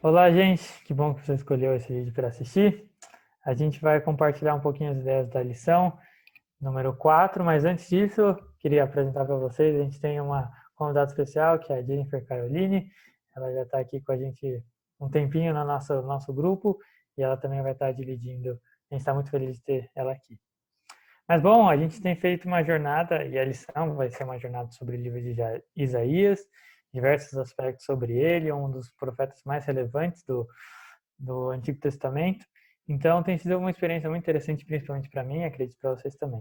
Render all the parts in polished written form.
Olá, gente. Que bom que você escolheu esse vídeo para assistir. A gente vai compartilhar um pouquinho as ideias da lição número 4, mas antes disso, queria apresentar para vocês, a gente tem uma convidada especial, que é a Jennifer Caroline. Ela já está aqui com a gente um tempinho no nosso grupo e ela também vai estar dividindo. A gente está muito feliz de ter ela aqui. Mas bom, a gente tem feito uma jornada e a lição vai ser uma jornada sobre o livro de Isaías, diversos aspectos sobre ele, um dos profetas mais relevantes do Antigo Testamento. Então tem sido uma experiência muito interessante, principalmente para mim, acredito para vocês também.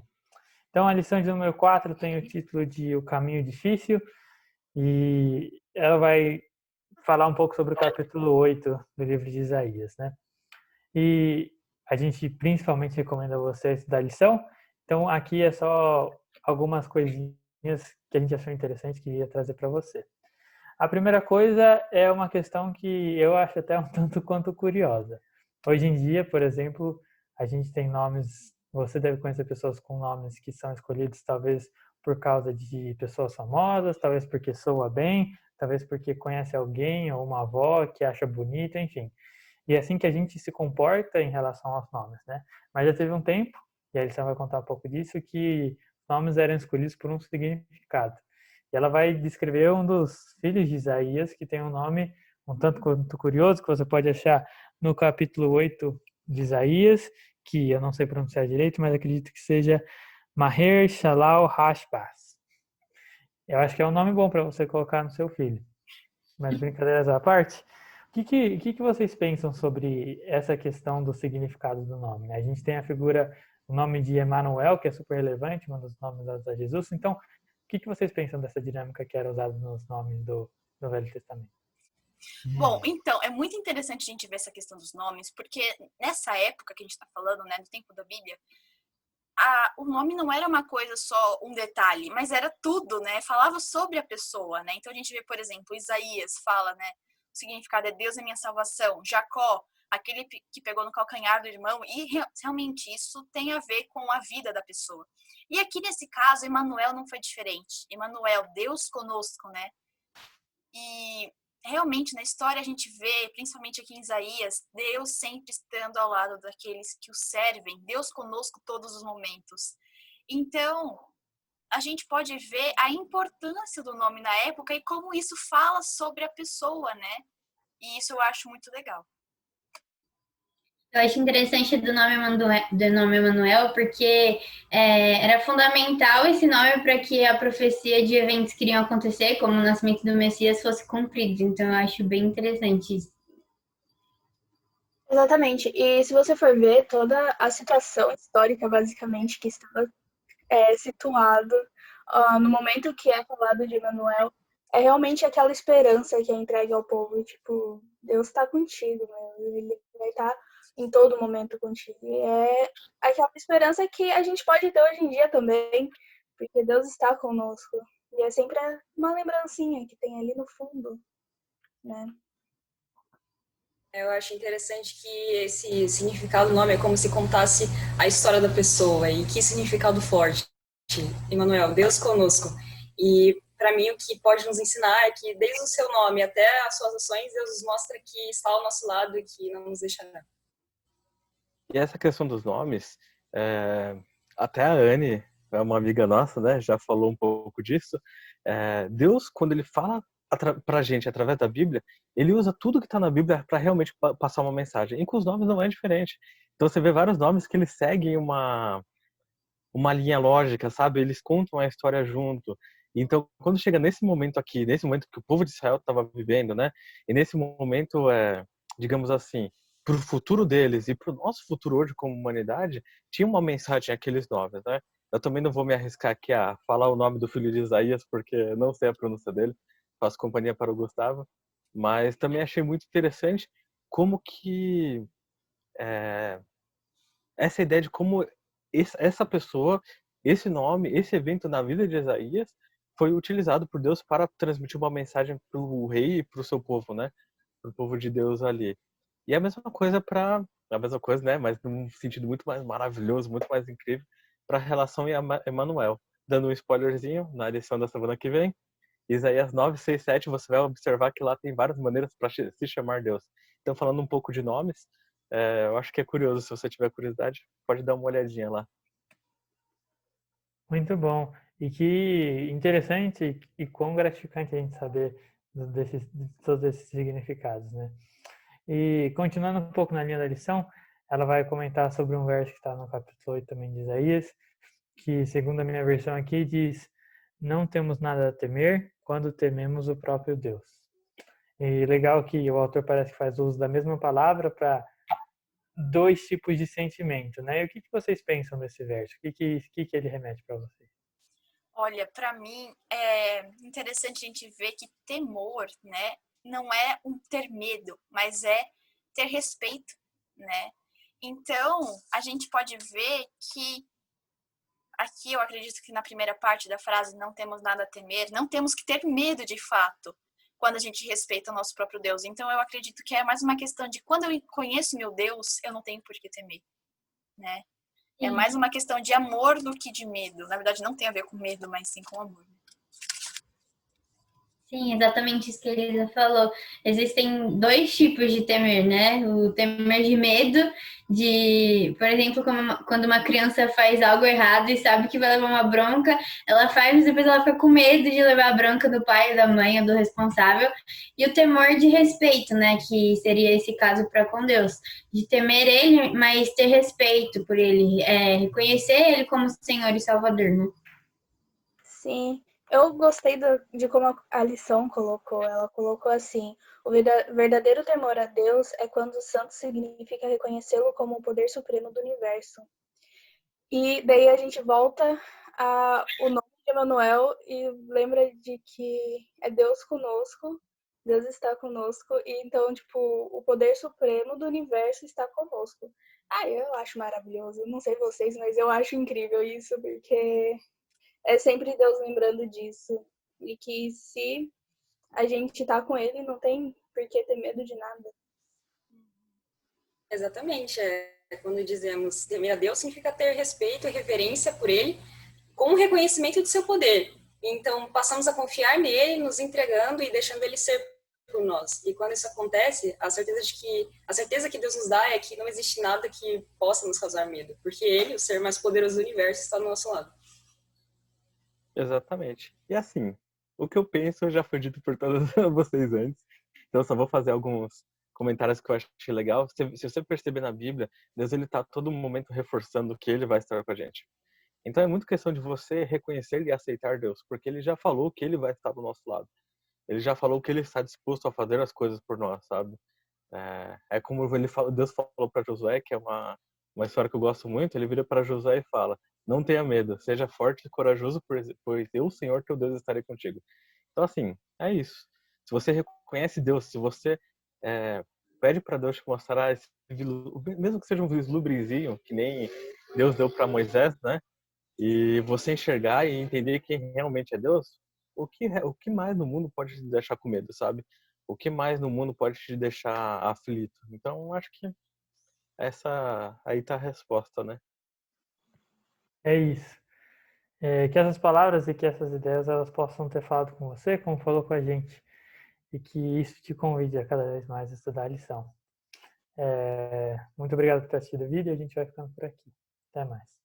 Então a lição de número 4 tem o título de O Caminho Difícil e ela vai falar um pouco sobre o capítulo 8 do livro de Isaías, né? E a gente principalmente recomenda você estudar a lição. Então aqui é só algumas coisinhas que a gente achou interessante que ia trazer para você. A primeira coisa é uma questão que eu acho até um tanto quanto curiosa. Hoje em dia, por exemplo, a gente tem nomes, você deve conhecer pessoas com nomes que são escolhidos talvez por causa de pessoas famosas, talvez porque soa bem, talvez porque conhece alguém ou uma avó que acha bonito, enfim. E é assim que a gente se comporta em relação aos nomes, né? Mas já teve um tempo, e a lição vai contar um pouco disso, que nomes eram escolhidos por um significado. E ela vai descrever um dos filhos de Isaías, que tem um nome um tanto quanto curioso, que você pode achar no capítulo 8 de Isaías, que eu não sei pronunciar direito, mas acredito que seja Maher Shalal Hashbaz. Eu acho que é um nome bom para você colocar no seu filho. Mas brincadeiras à parte, o que vocês pensam sobre essa questão do significado do nome? A gente tem a figura, o nome de Emanuel, que é super relevante, um dos nomes dados a Jesus. Então, o que vocês pensam dessa dinâmica que era usada nos nomes do Velho Testamento? Bom, então, é muito interessante a gente ver essa questão dos nomes, porque nessa época que a gente está falando, né, do tempo da Bíblia, o nome não era uma coisa só, um detalhe, mas era tudo, né? Falava sobre a pessoa, né? Então a gente vê, por exemplo, Isaías fala, né? O significado é Deus é minha salvação. Jacó, aquele que pegou no calcanhar do irmão, e realmente isso tem a ver com a vida da pessoa. E aqui nesse caso, Emanuel não foi diferente. Emanuel, Deus conosco, né? E realmente na história a gente vê, principalmente aqui em Isaías, Deus sempre estando ao lado daqueles que o servem, Deus conosco todos os momentos. Então, a gente pode ver a importância do nome na época e como isso fala sobre a pessoa, né? E isso eu acho muito legal. Eu acho interessante do nome Emanuel, porque era fundamental esse nome para que a profecia de eventos que iriam acontecer, como o nascimento do Messias, fosse cumprido. Então, eu acho bem interessante isso. Exatamente. E se você for ver toda a situação histórica, basicamente, que estava situado no momento que é falado de Emanuel, é realmente aquela esperança que é entregue ao povo. Tipo, Deus está contigo, né? Ele vai estar em todo momento contigo. E é aquela esperança que a gente pode ter hoje em dia também, porque Deus está conosco. E é sempre uma lembrancinha que tem ali no fundo, né? Eu acho interessante que esse significado do nome é como se contasse a história da pessoa. E que significado forte. Emmanuel, Deus conosco. E para mim o que pode nos ensinar é que desde o seu nome até as suas ações, Deus nos mostra que está ao nosso lado e que não nos deixará. E essa questão dos nomes, até a Anne, uma amiga nossa, né, já falou um pouco disso. Deus, quando ele fala pra gente através da Bíblia, ele usa tudo que está na Bíblia para realmente passar uma mensagem. E com os nomes não é diferente. Então você vê vários nomes que eles seguem uma linha lógica, sabe? Eles contam a história junto. Então, quando chega nesse momento aqui, nesse momento que o povo de Israel estava vivendo, né? E nesse momento, digamos assim, para o futuro deles e para o nosso futuro hoje como humanidade, tinha uma mensagem aqueles nomes, né? Eu também não vou me arriscar aqui a falar o nome do filho de Isaías, porque não sei a pronúncia dele. Faço companhia para o Gustavo. Mas também achei muito interessante como que essa ideia de como essa pessoa, esse nome, esse evento na vida de Isaías foi utilizado por Deus para transmitir uma mensagem para o rei e para o seu povo, né? Para o povo de Deus ali. E a mesma coisa a mesma coisa, né? Mas num sentido muito mais maravilhoso, muito mais incrível para a relação em Emanuel. Dando um spoilerzinho na edição da semana que vem, Isaías 9, 6, 7, você vai observar que lá tem várias maneiras para se chamar Deus. estão falando um pouco de nomes. Eu acho que é curioso, se você tiver curiosidade, pode dar uma olhadinha lá. Muito bom. E que interessante e quão gratificante a gente saber de todos esses significados, né? E continuando um pouco na linha da lição, ela vai comentar sobre um verso que está no capítulo 8 também de Isaías, que, segundo a minha versão aqui, diz: não temos nada a temer quando tememos o próprio Deus. E legal que o autor parece que faz uso da mesma palavra para dois tipos de sentimento, né? E o que vocês pensam desse verso? O que ele remete para vocês? Olha, para mim é interessante a gente ver que temor, né, não é um ter medo, mas é ter respeito, né? Então, a gente pode ver que aqui eu acredito que na primeira parte da frase não temos nada a temer, não temos que ter medo de fato, quando a gente respeita o nosso próprio Deus. Então, eu acredito que é mais uma questão de quando eu conheço meu Deus, eu não tenho por que temer, né? É Sim. mais uma questão de amor do que de medo. Na verdade, não tem a ver com medo, mas sim com amor. Sim, exatamente isso que a Elisa falou. Existem dois tipos de temer, né? O temer de medo, por exemplo, quando uma criança faz algo errado e sabe que vai levar uma bronca, ela faz, mas depois ela fica com medo de levar a bronca do pai, da mãe ou do responsável. E o temor de respeito, né? Que seria esse caso para com Deus. De temer ele, mas ter respeito por ele, reconhecer ele como Senhor e Salvador, né? Sim, eu gostei de como a lição colocou. Ela colocou assim: o verdadeiro temor a Deus é quando o santo significa reconhecê-lo como o poder supremo do universo. E daí a gente volta o nome de Emanuel e lembra de que é Deus conosco, Deus está conosco, e então, tipo, o poder supremo do universo está conosco. Eu acho maravilhoso. Não sei vocês, mas eu acho incrível isso, porque é sempre Deus lembrando disso. E que se a gente tá com ele, não tem por que ter medo de nada. Exatamente. Quando dizemos temer a Deus, significa ter respeito e reverência por Ele, com o reconhecimento de seu poder. Então, passamos a confiar nele, nos entregando e deixando Ele ser por nós. E quando isso acontece, a certeza que Deus nos dá é que não existe nada que possa nos causar medo, porque Ele, o ser mais poderoso do universo, está do nosso lado. Exatamente. E assim, o que eu penso já foi dito por todos vocês antes. Então eu só vou fazer alguns comentários que eu achei legal. Se você perceber na Bíblia, Deus ele tá a todo momento reforçando que ele vai estar com a gente. Então é muito questão de você reconhecer e aceitar Deus, porque ele já falou que ele vai estar do nosso lado. Ele já falou que ele está disposto a fazer as coisas por nós, sabe? Como Deus falou para Josué, que é uma história que eu gosto muito. Ele vira para Josué e fala: não tenha medo, seja forte e corajoso, pois eu, Senhor, teu Deus, estarei contigo. Então, assim, é isso. Se você reconhece Deus, se você pede para Deus te mostrar mesmo que seja um vislumbrezinho, que nem Deus deu para Moisés, né? E você enxergar e entender quem realmente é Deus, o que mais no mundo pode te deixar com medo, sabe? O que mais no mundo pode te deixar aflito? Então, acho que essa aí tá a resposta, né? É isso. Que essas palavras e que essas ideias elas possam ter falado com você, como falou com a gente, e que isso te convide a cada vez mais a estudar a lição. Muito obrigado por ter assistido o vídeo e a gente vai ficando por aqui. Até mais.